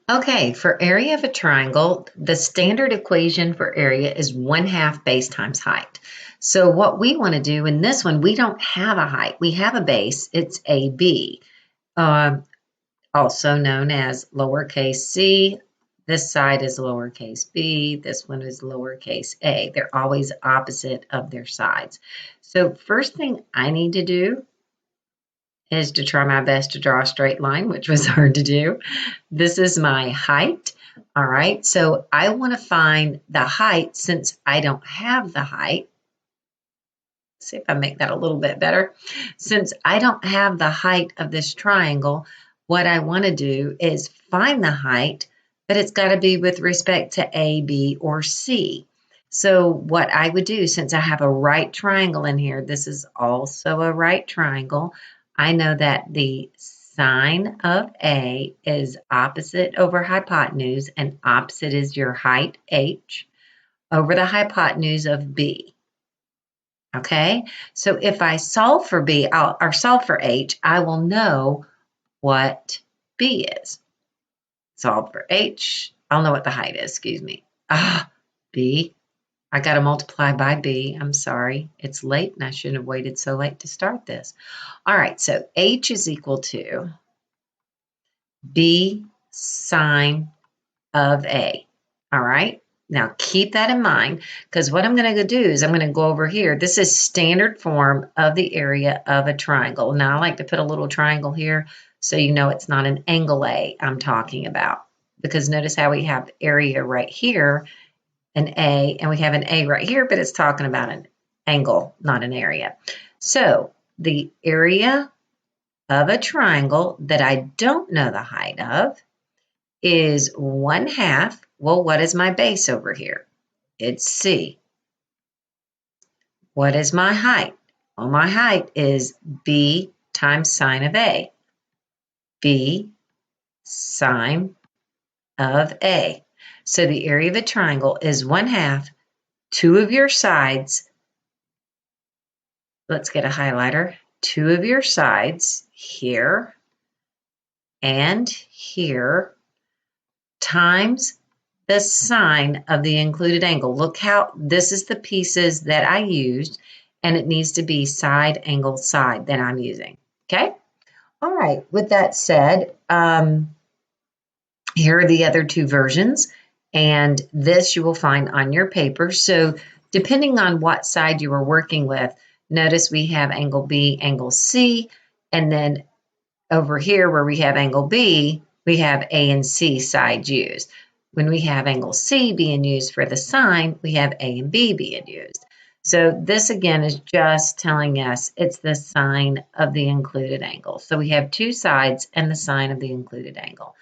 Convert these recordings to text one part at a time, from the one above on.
Okay, for area of a triangle, the standard equation for area is 1/2 base times height. So what we want to do in this one, we don't have a height. We have a base. It's AB, uh, also known as lowercase c. This side is lowercase b. This one is lowercase a. They're always opposite of their sides. So first thing I need to do is to try my best to draw a straight line, which was hard to do. This is my height. All right, so I want to find the height since I don't have the height. Let's see if I make that a little bit better. Since I don't have the height of this triangle, what I want to do is find the height, but it's got to be with respect to A, B, or C. So what I would do, since I have a right triangle in here, this is also a right triangle. I know that the sine of A is opposite over hypotenuse, and opposite is your height, H, over the hypotenuse of B. Okay, so if I solve for B, or solve for H, I will know what B is. Solve for H, I'll know what the height is, excuse me. B, I got to multiply by B. I'm sorry, it's late and I shouldn't have waited so late to start this. All right, so H is equal to B sine of A. All right. Now keep that in mind because what I'm going to do is I'm going to go over here. This is standard form of the area of a triangle. Now I like to put a little triangle here so you know it's not an angle A I'm talking about, because notice how we have area right here, an A, and we have an A right here, but it's talking about an angle, not an area. So the area of a triangle that I don't know the height of is 1/2. Well, what is my base over here? It's C. What is my height? Well, my height is B times sine of A. B sine of A. So the area of a triangle is 1/2. Two of your sides, let's get a highlighter. Two of your sides here and here times the sine of the included angle. Look how this is the pieces that I used, and it needs to be side, angle, side that I'm using. Okay? All right. With that said, here are the other two versions, and this you will find on your paper. So depending on what side you are working with, notice we have angle B, angle C, and then over here where we have angle B, we have A and C sides used. When we have angle C being used for the sine, we have A and B being used. So this again is just telling us it's the sine of the included angle. So we have two sides and the sine of the included angle.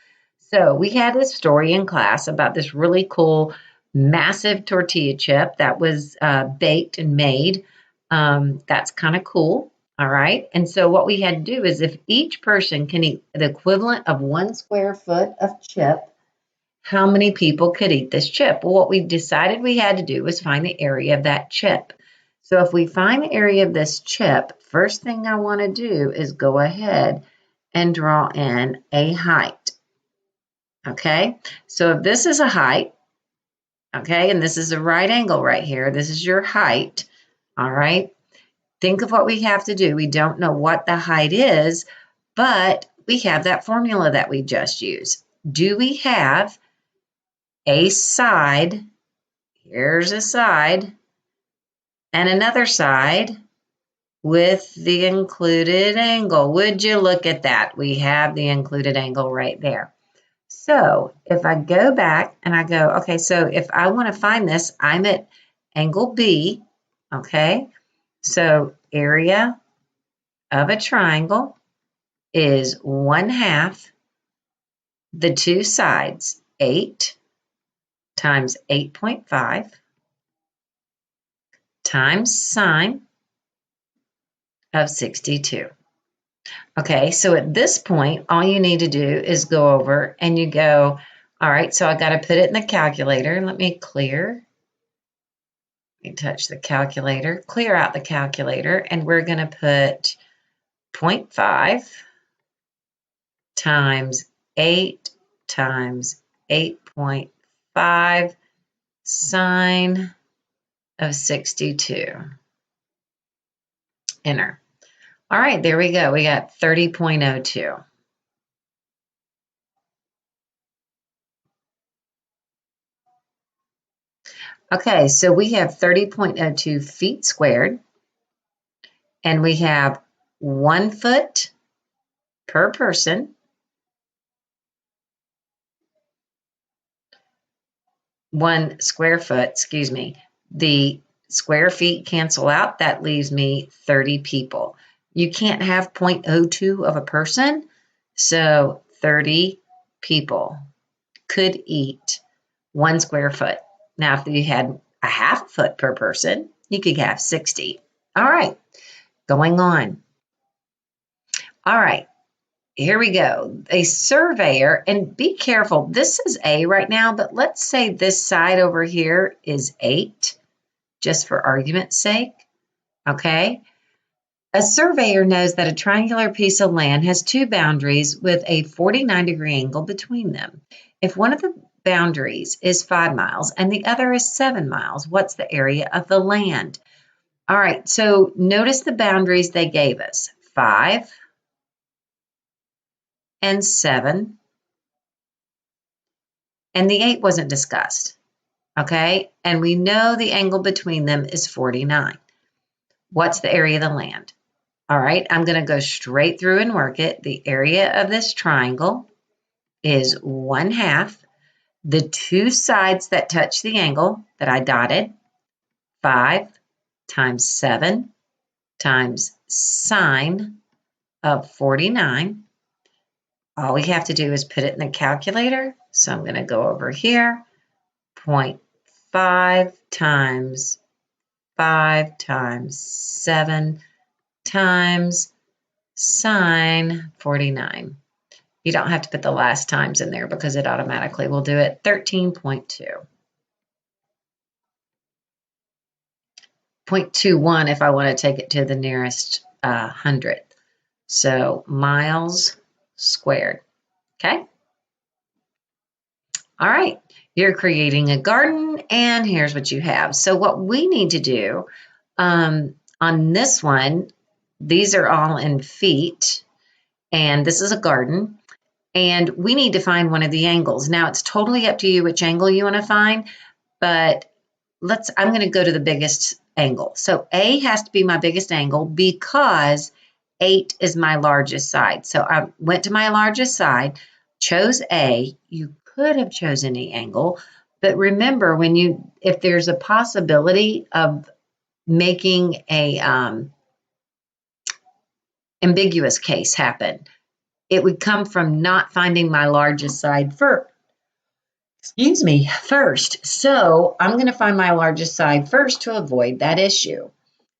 So we had this story in class about this really cool massive tortilla chip that was baked and made. That's kind of cool. All right. And so what we had to do is if each person can eat the equivalent of 1 square foot of chip, how many people could eat this chip? Well, what we decided we had to do was find the area of that chip. So if we find the area of this chip, first thing I want to do is go ahead and draw in a height. Okay. So if this is a height, okay, and this is a right angle right here, this is your height. All right. Think of what we have to do. We don't know what the height is, but we have that formula that we just used. Do we have a side? Here's a side and another side with the included angle. Would you look at that? We have the included angle right there. So if I go back and I go, okay, so if I want to find this, I'm at angle B, okay? So area of a triangle is 1/2 the two sides, 8 times 8.5 times sine of 62. Okay, so at this point, all you need to do is go over and you go, all right, so I got to put it in the calculator. Let me clear. Let me touch the calculator, clear out the calculator, and we're going to put 0.5 times 8 times 8.5 sine of 62. Enter. All right, there we go. We got 30.02. Okay, so we have 30.02 feet squared, and we have 1 foot per person, 1 square foot, excuse me. The square feet cancel out. That leaves me 30 people. You can't have 0.02 of a person, so 30 people could eat 1 square foot. Now, if you had a half foot per person, you could have 60. All right, going on. All right, here we go. A surveyor, and be careful, this is A right now, but let's say this side over here is 8, just for argument's sake, okay? A surveyor knows that a triangular piece of land has 2 boundaries with a 49-degree angle between them. If one of the boundaries is 5 miles and the other is 7 miles, what's the area of the land? All right, so notice the boundaries they gave us, 5 and 7, and the 8 wasn't discussed, okay? And we know the angle between them is 49. What's the area of the land? All right, I'm going to go straight through and work it. The area of this triangle is 1/2. The 2 sides that touch the angle that I dotted, 5 times 7 times sine of 49. All we have to do is put it in the calculator. So I'm going to go over here, 0.5 times 5 times 7 times sine 49. You don't have to put the last times in there because it automatically will do it. 13.2. 0.21 if I want to take it to the nearest hundredth. So miles squared. Okay? All right. You're creating a garden, and here's what you have. So what we need to do on this one, these are all in feet, and this is a garden. And we need to find one of the angles. Now, it's totally up to you which angle you want to find, but I'm going to go to the biggest angle. So A has to be my biggest angle because 8 is my largest side. So I went to my largest side, chose A. You could have chosen any angle, but remember if there's a possibility of making a ambiguous case happen, it would come from not finding my largest side first. First. So I'm going to find my largest side first to avoid that issue.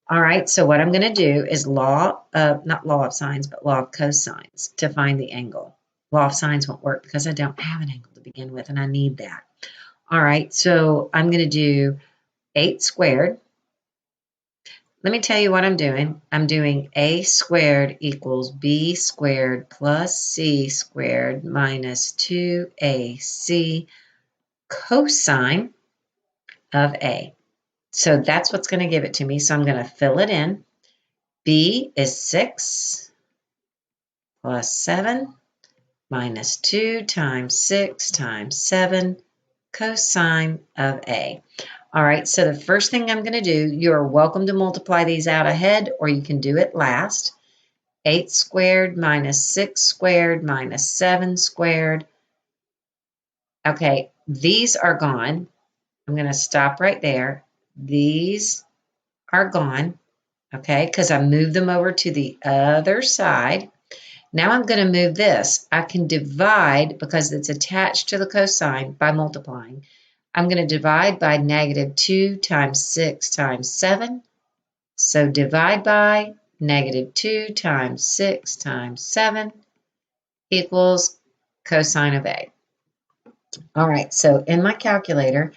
All right, so what I'm going to do is not law of sines, but law of cosines to find the angle. Law of sines won't work because I don't have an angle to begin with, and I need that. All right, so I'm going to do 8 squared. Let me tell you what I'm doing. I'm doing a squared equals b squared plus c squared minus 2ac cosine of a. So that's what's going to give it to me. So I'm going to fill it in. B is 6 plus 7 minus 2 times 6 times 7 cosine of a. All right, so the first thing I'm going to do, you're welcome to multiply these out ahead, or you can do it last. 8 squared minus 6 squared minus 7 squared. Okay, these are gone. I'm going to stop right there. These are gone, okay, because I moved them over to the other side. Now I'm going to move this. I can divide, because it's attached to the cosine, by multiplying. I'm going to divide by negative 2 times 6 times 7. So divide by negative 2 times 6 times 7 equals cosine of A. All right, so in my calculator,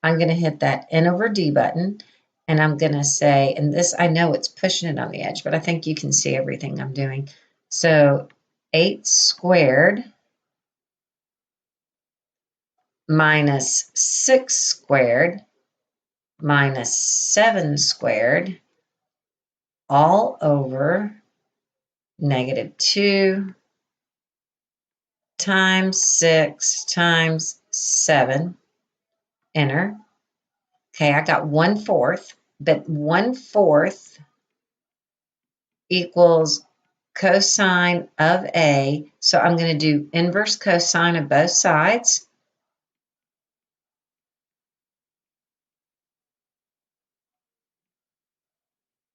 I'm going to hit that N over D button, and I'm going to say, and this, I know it's pushing it on the edge, but I think you can see everything I'm doing. So 8 squared minus 6 squared minus 7 squared all over negative 2 times 6 times 7, enter. Okay, I got 1/4, but 1/4 equals cosine of A. So I'm going to do inverse cosine of both sides.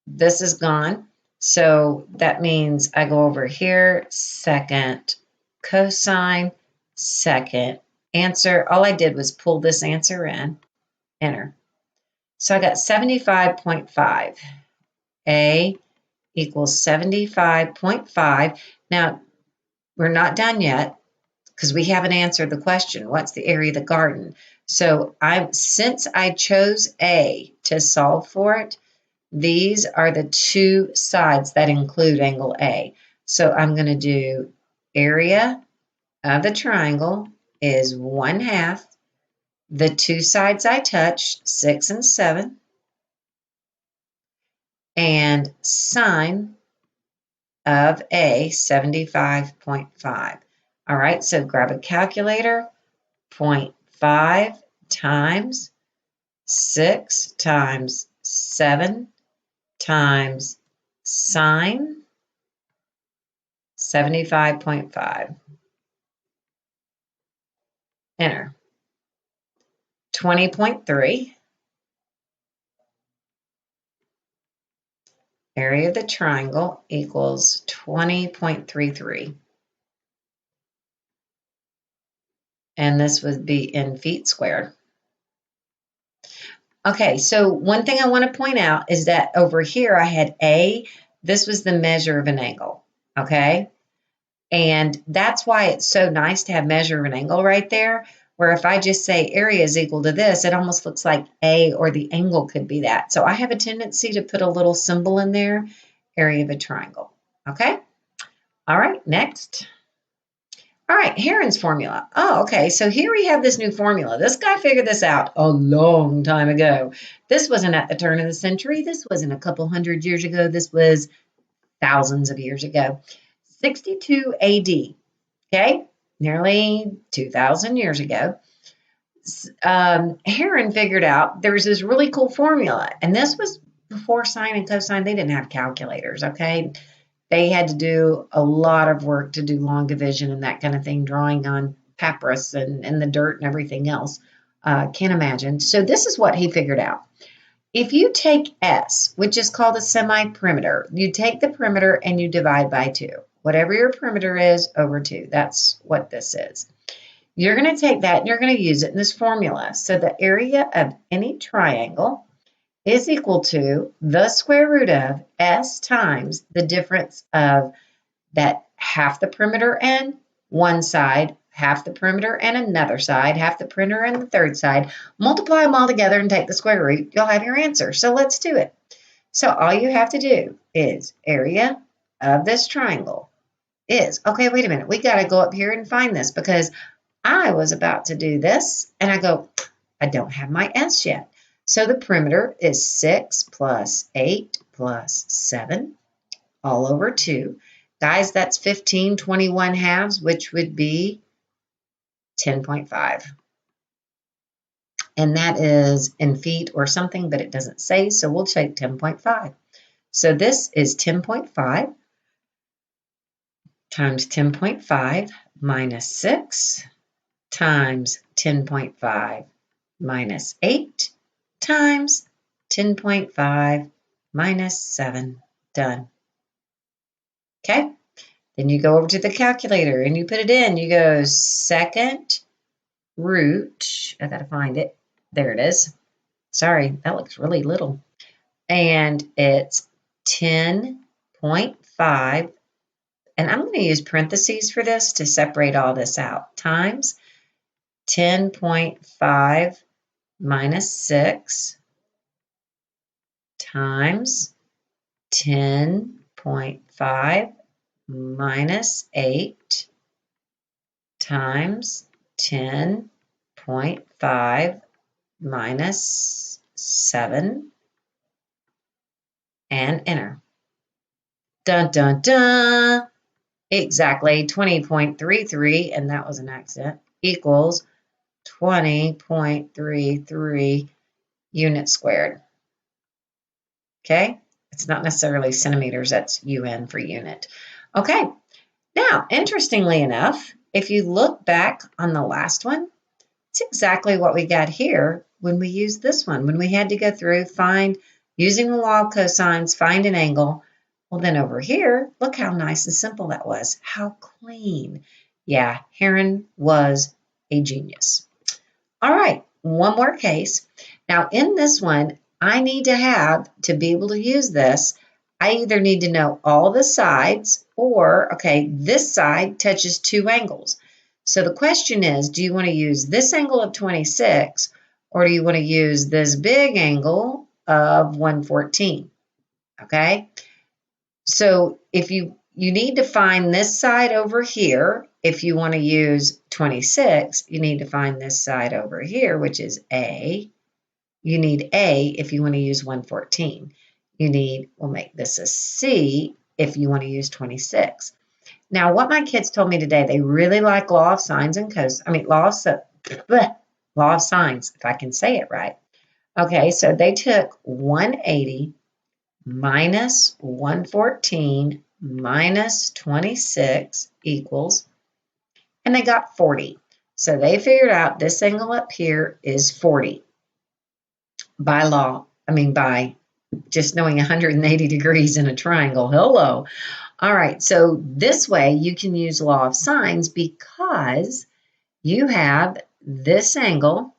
This is gone. So that means I go over here, second cosine, second answer. All I did was pull this answer in, enter. So I got 75.5. A equals 75.5. Now, we're not done yet because we haven't answered the question. What's the area of the garden? So since I chose A to solve for it, these are the two sides that include angle A. So I'm going to do area of the triangle is 1/2. The two sides I touched, 6 and 7, and sine of A, 75.5. All right, so grab a calculator, 0.5 times 6 times 7 times sine 75.5. Enter. 20.3. Area of the triangle equals 20.33. And this would be in feet squared. Okay, so one thing I want to point out is that over here I had A. This was the measure of an angle, okay? And that's why it's so nice to have measure of an angle right there, where if I just say area is equal to this, it almost looks like A or the angle could be that. So I have a tendency to put a little symbol in there, area of a triangle, okay? All right, next. All right, Heron's formula. Oh, okay, so here we have this new formula. This guy figured this out a long time ago. This wasn't at the turn of the century. This wasn't a couple hundred years ago. This was thousands of years ago. 62 AD, okay, nearly 2,000 years ago. Heron figured out there's this really cool formula, and this was before sine and cosine. They didn't have calculators, okay? They had to do a lot of work to do long division and that kind of thing, drawing on papyrus and the dirt and everything else. Can't imagine. So this is what he figured out. If you take S, which is called a semi-perimeter, you take the perimeter and you divide by 2. Whatever your perimeter is over 2, that's what this is. You're going to take that and you're going to use it in this formula. So the area of any triangle is equal to the square root of S times the difference of that half the perimeter and one side, half the perimeter and another side, half the perimeter and the third side. Multiply them all together and take the square root. You'll have your answer. So let's do it. So all you have to do is area of this triangle is, okay, wait a minute. We got to go up here and find this because I was about to do this and I go, I don't have my S yet. So the perimeter is 6 plus 8 plus 7 all over 2. Guys, that's 15/21 halves, which would be 10.5. And that is in feet or something, but it doesn't say, so we'll take 10.5. So this is 10.5 times 10.5 minus 6 times 10.5 minus 8 times 10.5 minus 7. Done. Okay? Then you go over to the calculator and you put it in. You go second root. I got to find it. There it is. Sorry, that looks really little. And it's 10.5. And I'm going to use parentheses for this to separate all this out. Times 10.5 minus 6 times 10.5 minus 8 times 10.5 0.5 minus 7, and enter. Dun, dun, dun. Exactly 20.33, and that was an accident, equals 20.33 units squared. Okay? It's not necessarily centimeters, that's UN for unit. Okay, now, interestingly enough, if you look back on the last one, it's exactly what we got here when we used this one, when we had to go through, find, using the law of cosines, find an angle. Well, then over here, look how nice and simple that was. How clean. Yeah, Heron was a genius. All right, one more case. Now, in this one, I need to be able to use this, I either need to know all the sides or, okay, this side touches two angles. So the question is, do you want to use this angle of 26 or do you want to use this big angle of 114? Okay, so if you need to find this side over here. If you want to use 26, you need to find this side over here, which is A. You need A if you want to use 114. We'll make this a C if you want to use 26. Now, what my kids told me today, they really like law of sines and law of sines, if I can say it right. Okay, so they took 180 minus 114 minus 26 equals, and they got 40. So they figured out this angle up here is 40 by just knowing 180 degrees in a triangle. Hello. All right, so this way you can use law of sines because you have this angle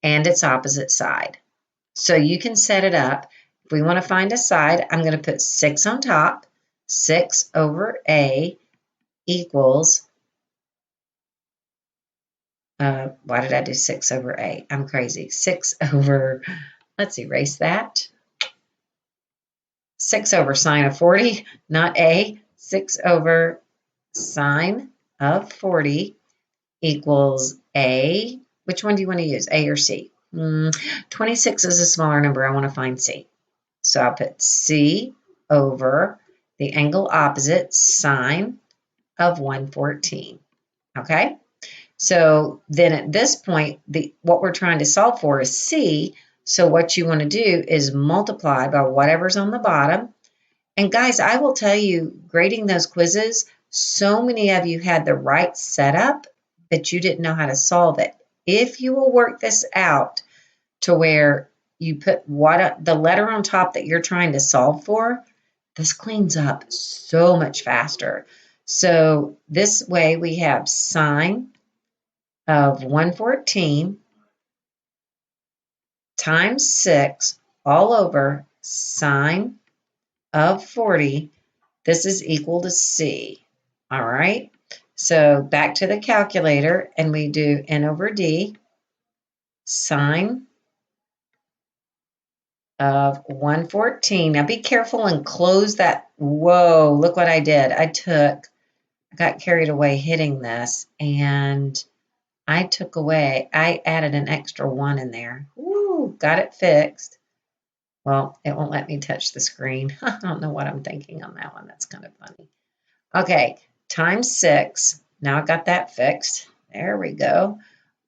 and its opposite side. So you can set it up. If we want to find a side, I'm going to put 6 on top. 6 over A equals, why did I do 6 over A? I'm crazy. 6 over, let's erase that. 6 over sine of 40, not A. 6 over sine of 40 equals A. Which one do you want to use, A or C? 26 is a smaller number. I want to find C. So I'll put C over the angle opposite, sine of 114. Okay? So then at this point, what we're trying to solve for is C. So what you want to do is multiply by whatever's on the bottom. And guys, I will tell you, grading those quizzes, so many of you had the right setup, but you didn't know how to solve it. If you will work this out to where you put the letter on top that you're trying to solve for, this cleans up so much faster. So this way we have sine of 114 times 6 all over sine of 40. This is equal to C. All right. So back to the calculator, and we do N over D, sine of 114. Now be careful and close that. Whoa, look what I did. I got carried away hitting this, and I added an extra 1 in there. Woo, got it fixed. Well, it won't let me touch the screen. I don't know what I'm thinking on that one. That's kind of funny. Okay, times 6. Now I got that fixed. There we go.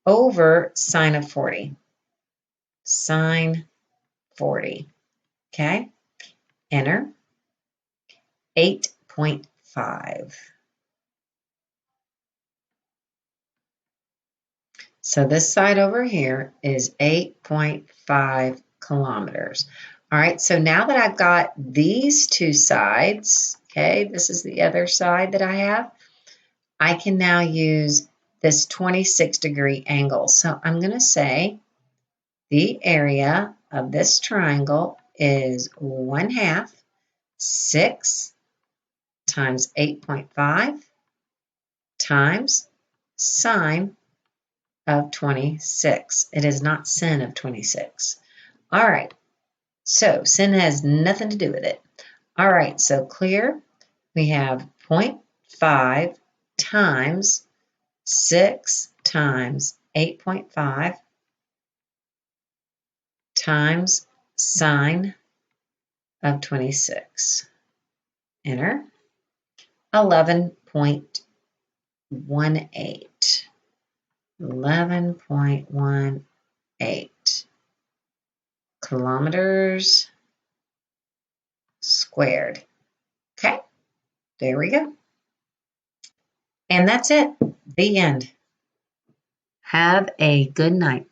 Over sine of 40. Sine 40. Okay, enter. 8.5. So this side over here is 8.5 kilometers. All right, so now that I've got these two sides, okay, this is the other side that I have, I can now use this 26-degree angle. So I'm going to say the area of this triangle is 1/2 6 times 8.5 times sine of 26. It is not sin of 26. All right, so sin has nothing to do with it. All right, so clear. We have 0.5 times 6 times 8.5 times sine of 26. Enter. 11.18. 11.18 kilometers squared. Okay, there we go. And that's it. The end. Have a good night.